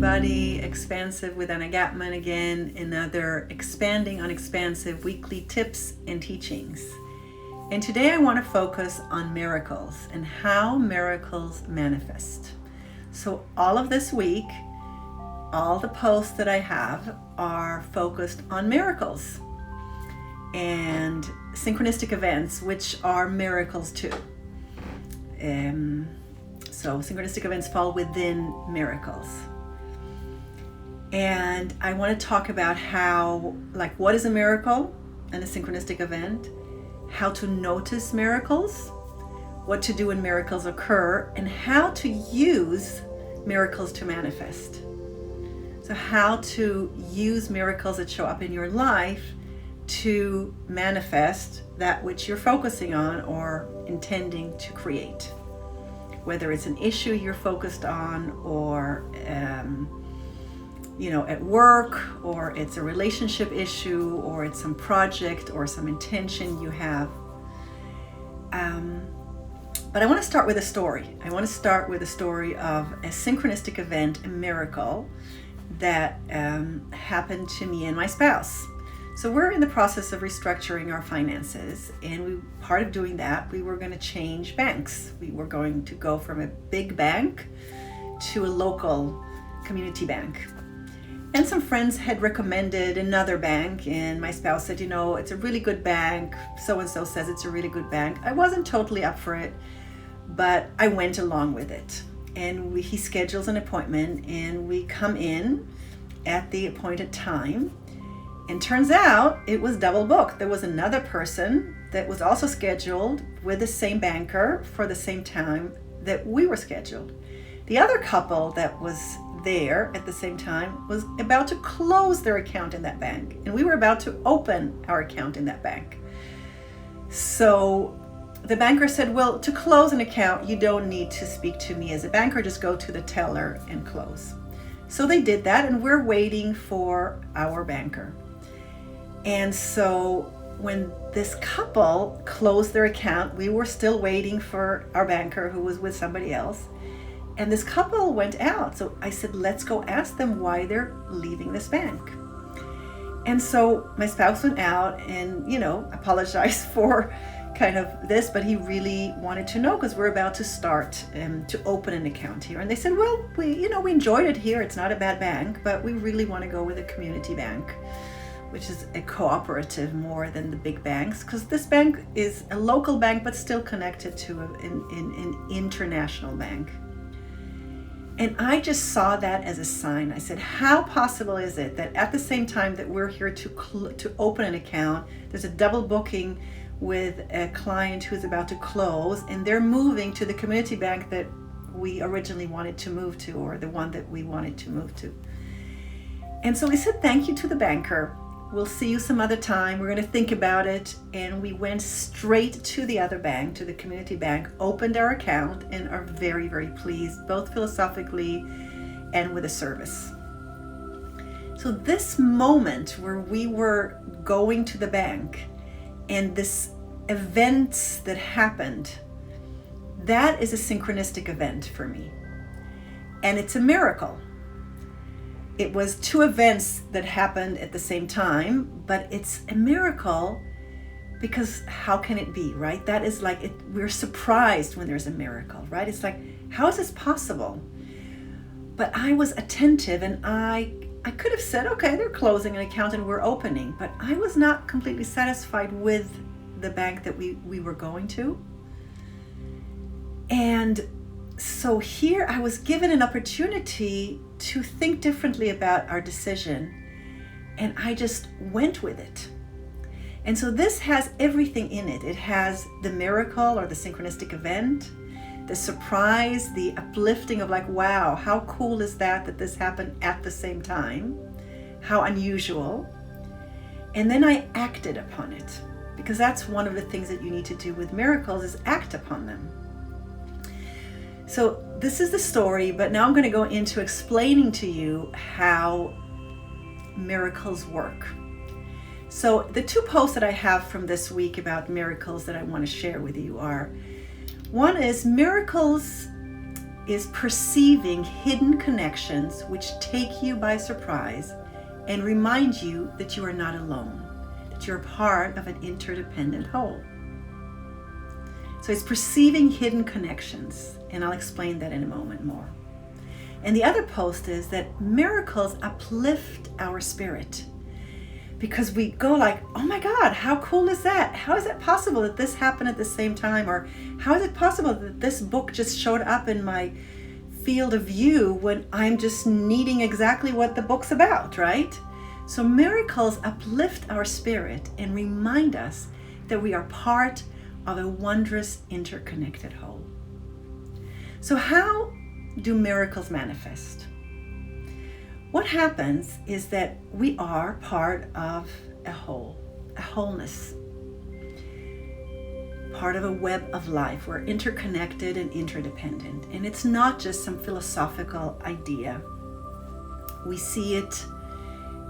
everybody. Expansive with Anna Gatman again, another Expanding on Expansive weekly tips and teachings. And today I want to focus on miracles and how miracles manifest. So all of this week, all the posts that I have are focused on miracles and synchronistic events, which are miracles too. So synchronistic events fall within miracles. And I want to talk about how, what is a miracle and a synchronistic event, how to notice miracles, what to do when miracles occur, and how to use miracles to manifest. So how to use miracles that show up in your life to manifest that which you're focusing on or intending to create. Whether it's an issue you're focused on, or at work, or it's a relationship issue, or it's some project or some intention you have. But I want to start with a story. I want to start with a story of a synchronistic event, a miracle that happened to me and my spouse. So we're in the process of restructuring our finances, and part of doing that, we were going to change banks. We were going to go from a big bank to a local community bank. And some friends had recommended another bank, and my spouse said, it's a really good bank. So-and-so says it's a really good bank. I wasn't totally up for it, but I went along with it. And he schedules an appointment, and we come in at the appointed time. And turns out it was double booked. There was another person that was also scheduled with the same banker for the same time that we were scheduled. The other couple that was there at the same time was about to close their account in that bank, and we were about to open our account in that bank. So the banker said, well, to close an account, you don't need to speak to me as a banker, just go to the teller and close. So they did that, and we're waiting for our banker. And so when this couple closed their account, we were still waiting for our banker who was with somebody else. And this couple went out. So I said, let's go ask them why they're leaving this bank. And so my spouse went out and, apologized for kind of this, but he really wanted to know because we're about to start to open an account here. And they said, well, we enjoyed it here. It's not a bad bank, but we really want to go with a community bank, which is a cooperative more than the big banks, because this bank is a local bank but still connected to an international bank. And I just saw that as a sign. I said, how possible is it that at the same time that we're here to open an account, there's a double booking with a client who's about to close, and they're moving to the community bank that we originally wanted to move to, or the one that we wanted to move to. And so we said thank you to the banker. We'll see you some other time. We're going to think about it. And we went straight to the other bank, to the community bank, opened our account, and are very, very pleased, both philosophically and with the service. So this moment where we were going to the bank and this events that happened, that is a synchronistic event for me. And it's a miracle. It was two events that happened at the same time, but it's a miracle because how can it be, right? That is we're surprised when there's a miracle, right? It's like, how is this possible? But I was attentive, and I could have said, okay, they're closing an account and we're opening, but I was not completely satisfied with the bank that we were going to. And so here I was given an opportunity to think differently about our decision, and I just went with it. And so this has everything in it. It has the miracle or the synchronistic event, the surprise, the uplifting of wow, how cool is that this happened at the same time? How unusual. And then I acted upon it, because that's one of the things that you need to do with miracles, is act upon them. So this is the story, but now I'm going to go into explaining to you how miracles work. So the two posts that I have from this week about miracles that I want to share with you are, one is miracles is perceiving hidden connections which take you by surprise and remind you that you are not alone, that you're part of an interdependent whole. So it's perceiving hidden connections, and I'll explain that in a moment more. And the other post is that miracles uplift our spirit, because we go like, oh my God, how cool is that? How is it possible that this happened at the same time? Or how is it possible that this book just showed up in my field of view when I'm just needing exactly what the book's about, right? So miracles uplift our spirit and remind us that we are part of a wondrous interconnected whole. So how do miracles manifest? What happens is that we are part of a whole, a wholeness, part of a web of life. We're interconnected and interdependent. And it's not just some philosophical idea. We see it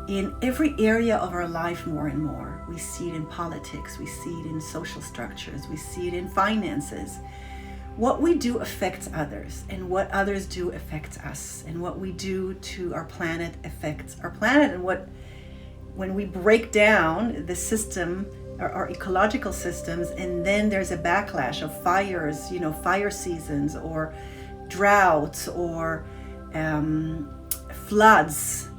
in every area of our life more and more. We see it in politics, we see it in social structures, we see it in finances. What we do affects others, and what others do affects us, and what we do to our planet affects our planet. And when we break down the system, our ecological systems, and then there's a backlash of fires, fire seasons or droughts or floods,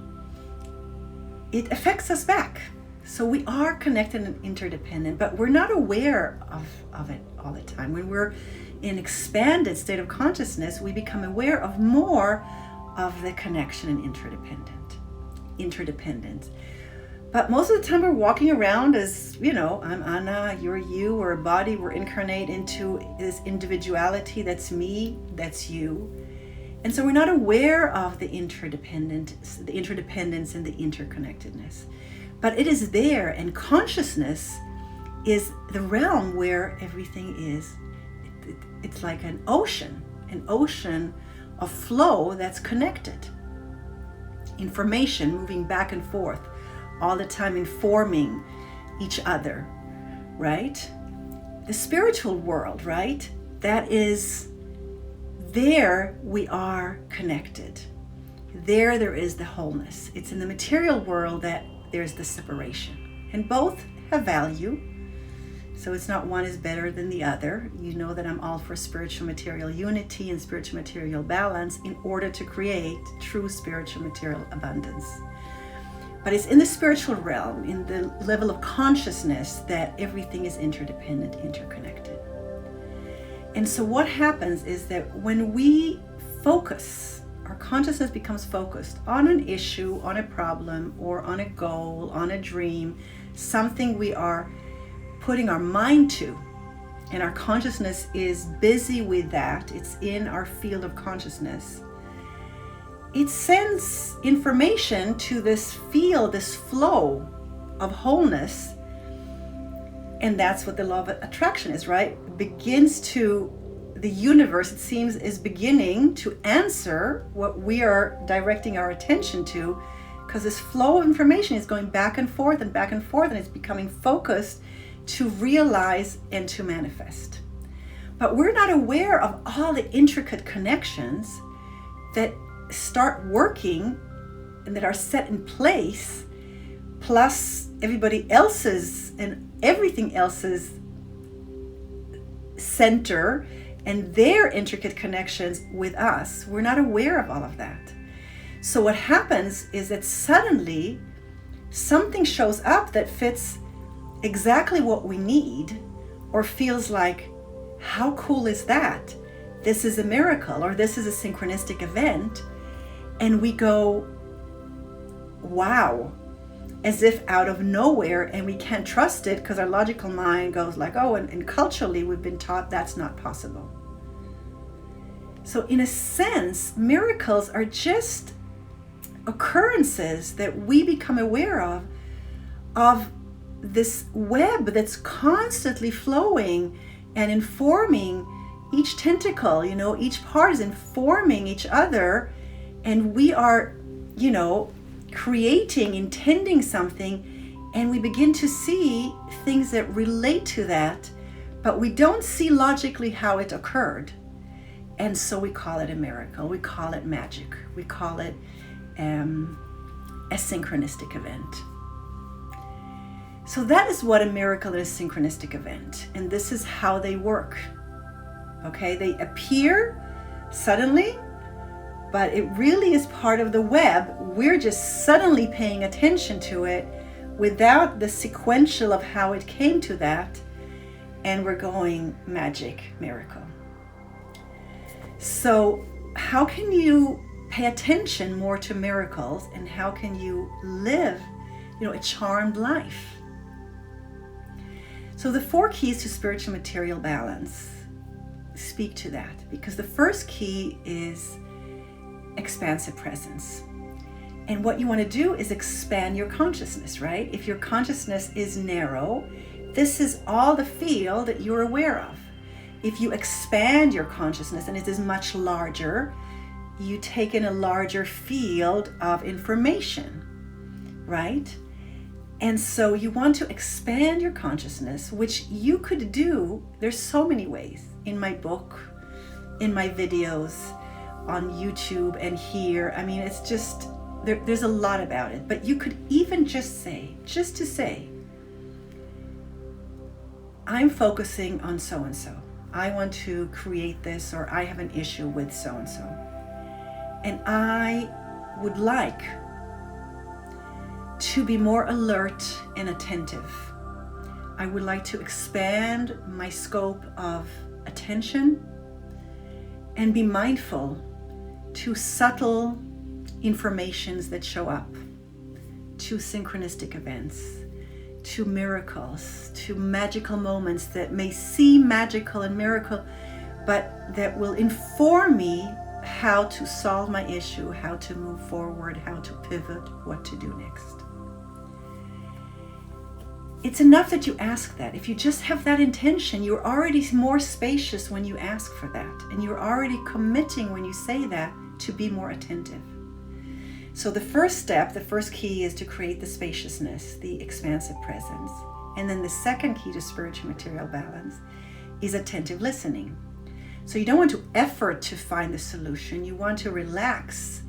it affects us back. So we are connected and interdependent, but we're not aware of it all the time. When we're in expanded state of consciousness, we become aware of more of the connection and interdependence. But most of the time we're walking around as, I'm Anna, you're you, we're a body, we're incarnate into this individuality, that's me, that's you. And so we're not aware of the interdependence and the interconnectedness. But it is there, and consciousness is the realm where everything is. It's like an ocean of flow that's connected. Information moving back and forth all the time, informing each other, right? The spiritual world, right? That is, there we are connected. There is the wholeness. It's in the material world that there's the separation. And both have value. So it's not one is better than the other. You know that I'm all for spiritual material unity and spiritual material balance in order to create true spiritual material abundance. But it's in the spiritual realm, in the level of consciousness, that everything is interdependent, interconnected. And so what happens is that when we focus, our consciousness becomes focused on an issue, on a problem, or on a goal, on a dream, something we are putting our mind to, and our consciousness is busy with that, it's in our field of consciousness, it sends information to this field, this flow of wholeness. And that's what the law of attraction is, right? The universe, it seems, is beginning to answer what we are directing our attention to, because this flow of information is going back and forth, and it's becoming focused to realize and to manifest. But we're not aware of all the intricate connections that start working and that are set in place, plus everybody else's and everything else's center and their intricate connections with us. We're not aware of all of that. So what happens is that suddenly something shows up that fits exactly what we need, or feels like, how cool is that? This is a miracle, or this is a synchronistic event. And we go, wow, as if out of nowhere, and we can't trust it because our logical mind goes like, oh, and culturally we've been taught that's not possible. So in a sense, miracles are just occurrences that we become aware of this web that's constantly flowing and informing each tentacle, each part is informing each other, and we are, creating, intending something, and we begin to see things that relate to that, but we don't see logically how it occurred. And so we call it a miracle. We call it magic. We call it a synchronistic event. So that is what a miracle is, a synchronistic event. And this is how they work. Okay, they appear suddenly, but it really is part of the web. We're just suddenly paying attention to it without the sequential of how it came to that. And we're going magic, miracle. So how can you pay attention more to miracles, and how can you live, a charmed life? So the 4 keys to spiritual material balance speak to that, because the first key is expansive presence. And what you want to do is expand your consciousness, right? If your consciousness is narrow, this is all the field that you're aware of. If you expand your consciousness and it is much larger, you take in a larger field of information, right? And so you want to expand your consciousness, which you could do. There's so many ways in my book, in my videos, on YouTube and here. I mean, it's just, there's a lot about it. But you could even just to say, I'm focusing on so-and-so. I want to create this, or I have an issue with so-and-so. And I would like to be more alert and attentive. I would like to expand my scope of attention and be mindful to subtle informations that show up, to synchronistic events, to miracles, to magical moments that may seem magical and miracle, but that will inform me how to solve my issue, how to move forward, how to pivot, what to do next. It's enough that you ask that. If you just have that intention, you're already more spacious when you ask for that. And you're already committing when you say that to be more attentive. So the first step, the first key, is to create the spaciousness, the expansive presence. And then the second key to spiritual material balance is attentive listening. So you don't want to effort to find the solution. You want to relax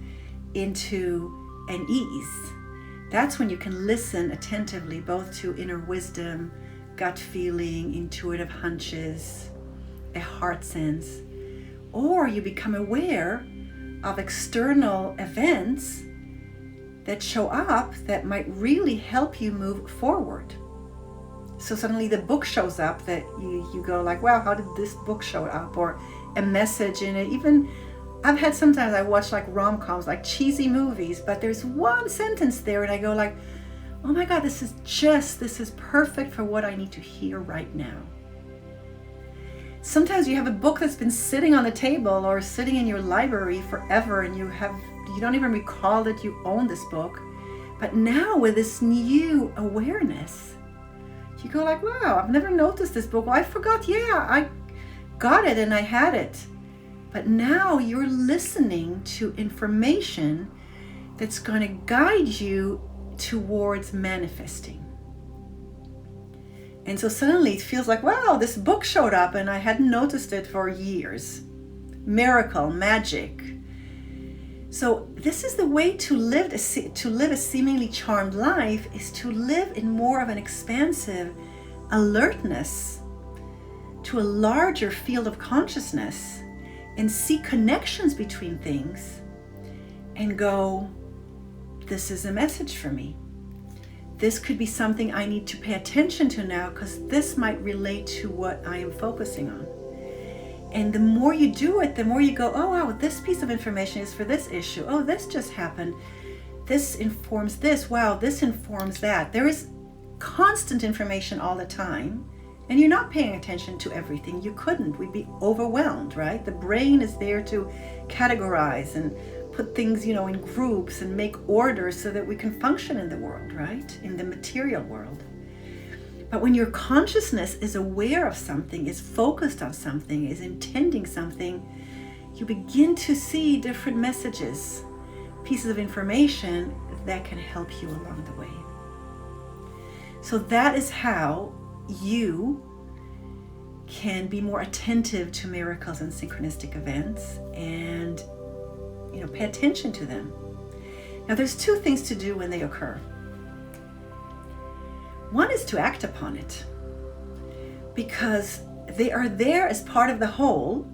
into an ease. That's when you can listen attentively, both to inner wisdom, gut feeling, intuitive hunches, a heart sense, or you become aware of external events that show up that might really help you move forward. So suddenly the book shows up that you go like, wow, how did this book show up? Or a message in it. Even I've had sometimes I watch like rom-coms, like cheesy movies, but there's one sentence there and I go like, oh my God, this is perfect for what I need to hear right now. Sometimes you have a book that's been sitting on the table or sitting in your library forever and you don't even recall that you own this book. But now with this new awareness, you go like, wow, I've never noticed this book. Well, I forgot, I got it and I had it. But now you're listening to information that's going to guide you towards manifesting. And so suddenly it feels like, wow, this book showed up and I hadn't noticed it for years. Miracle, magic. So this is the way to live a seemingly charmed life, is to live in more of an expansive alertness to a larger field of consciousness and see connections between things and go, this is a message for me. This could be something I need to pay attention to now because this might relate to what I am focusing on. And the more you do it, the more you go, oh wow, this piece of information is for this issue. Oh, this just happened. This informs this. Wow, this informs that. There is constant information all the time. And you're not paying attention to everything. You couldn't. We'd be overwhelmed, right? The brain is there to categorize and put things, in groups and make orders so that we can function in the world, right? In the material world. But when your consciousness is aware of something, is focused on something, is intending something, you begin to see different messages, pieces of information that can help you along the way. So that is how you can be more attentive to miracles and synchronistic events and, pay attention to them. Now, there's two things to do when they occur. One is to act upon it, because they are there as part of the whole,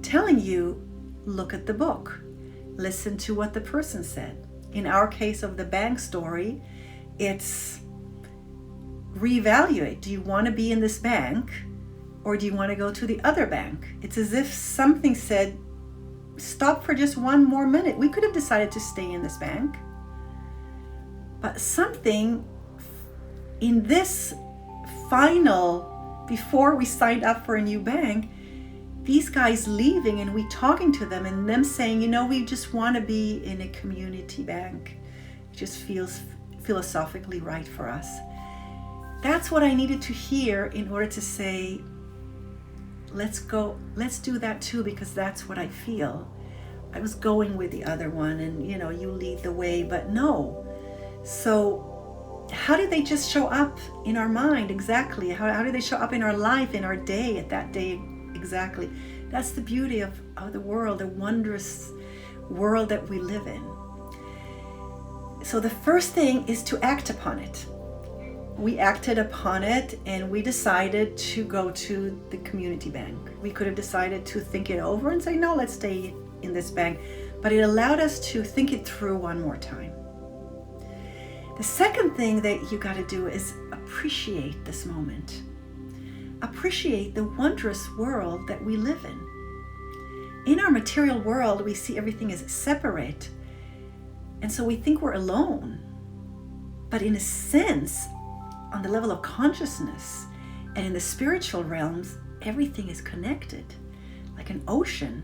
telling you, look at the book, listen to what the person said. In our case of the bank story, it's reevaluate. Do you want to be in this bank, or do you want to go to the other bank? It's as if something said, stop for just one more minute. We could have decided to stay in this bank, but something in this final, before we signed up for a new bank, these guys leaving and we talking to them and them saying, we just want to be in a community bank. It just feels philosophically right for us. That's what I needed to hear in order to say, let's do that too, because that's what I feel. I was going with the other one and, you lead the way, but no. So how did they just show up in our mind exactly? How do they show up in our life, in our day, at that day exactly? That's the beauty of the world, the wondrous world that we live in. So the first thing is to act upon it. We acted upon it and we decided to go to the community bank. We could have decided to think it over and say, no, let's stay in this bank. But it allowed us to think it through one more time. The second thing that you got to do is appreciate this moment. Appreciate the wondrous world that we live in. In our material world, we see everything as separate. And so we think we're alone. But in a sense, on the level of consciousness and in the spiritual realms, everything is connected, like an ocean.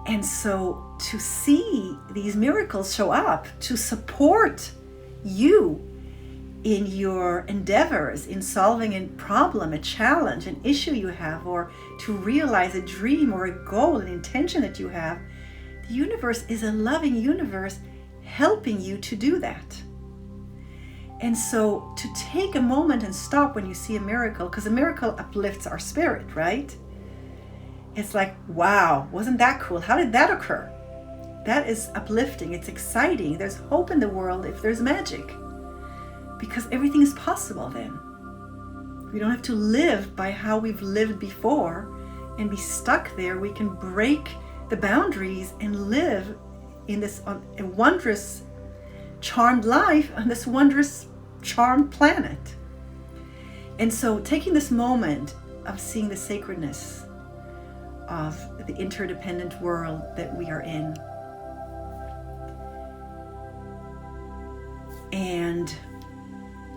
And so to see these miracles show up to support you in your endeavors, in solving a problem, a challenge, an issue you have, or to realize a dream or a goal, an intention that you have, the universe is a loving universe helping you to do that. And so to take a moment and stop when you see a miracle, because a miracle uplifts our spirit, right? It's like, wow, wasn't that cool? How did that occur? That is uplifting. It's exciting. There's hope in the world if there's magic, because everything is possible then. We don't have to live by how we've lived before and be stuck there. We can break the boundaries and live in this a wondrous, charmed life on this wondrous, charmed planet. And so taking this moment of seeing the sacredness of the interdependent world that we are in, and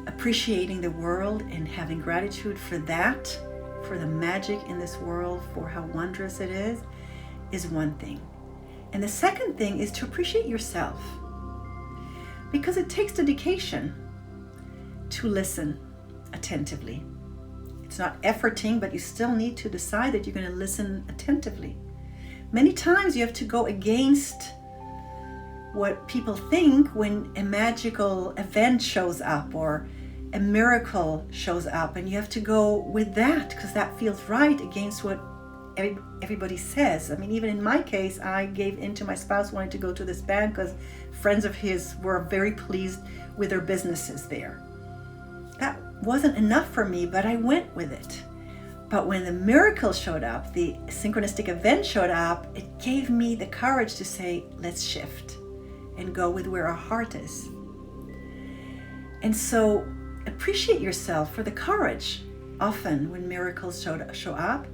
appreciating the world and having gratitude for that, for the magic in this world, for how wondrous it is one thing. And the second thing is to appreciate yourself, because it takes dedication to listen attentively. It's not efforting, but you still need to decide that you're going to listen attentively. Many times you have to go against what people think when a magical event shows up or a miracle shows up, and you have to go with that because that feels right against what everybody says. I mean, even in my case, I gave in to my spouse wanting to go to this bank because friends of his were very pleased with their businesses there. That wasn't enough for me, but I went with it. But when the miracle showed up, the synchronistic event showed up, it gave me the courage to say, let's shift and go with where our heart is. And so appreciate yourself for the courage, often when miracles show up,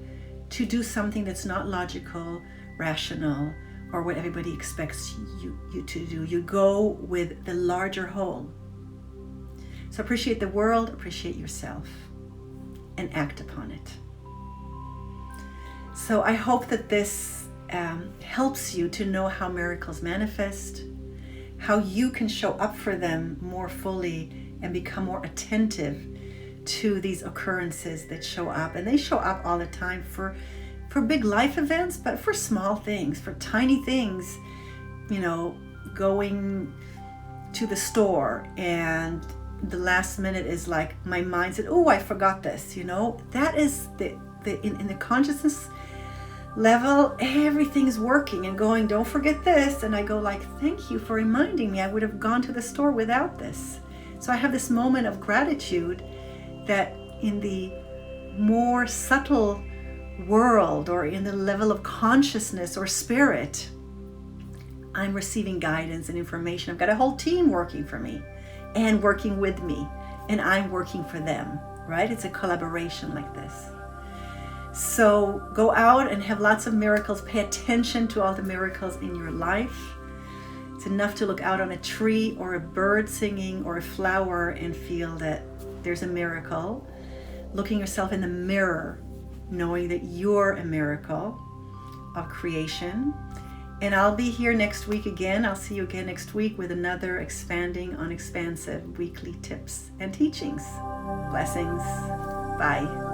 to do something that's not logical, rational, or what everybody expects you to do. You go with the larger whole. So appreciate the world, appreciate yourself, and act upon it. So I hope that this helps you to know how miracles manifest, how you can show up for them more fully and become more attentive to these occurrences that show up. And they show up all the time for big life events, but for small things, for tiny things, going to the store and the last minute is like my mind said, oh, I forgot this, that is in the consciousness level, everything is working and going, don't forget this. And I go like, thank you for reminding me. I would have gone to the store without this. So I have this moment of gratitude that in the more subtle world or in the level of consciousness or spirit, I'm receiving guidance and information. I've got a whole team working for me and working with me, and I'm working for them, right? It's a collaboration like this. So go out and have lots of miracles. Pay attention to all the miracles in your life. It's enough to look out on a tree or a bird singing or a flower and feel that there's a miracle. Looking yourself in the mirror, knowing that you're a miracle of creation. And I'll be here next week again. I'll see you again next week with another Expanding on Expansive weekly tips and teachings. Blessings. Bye.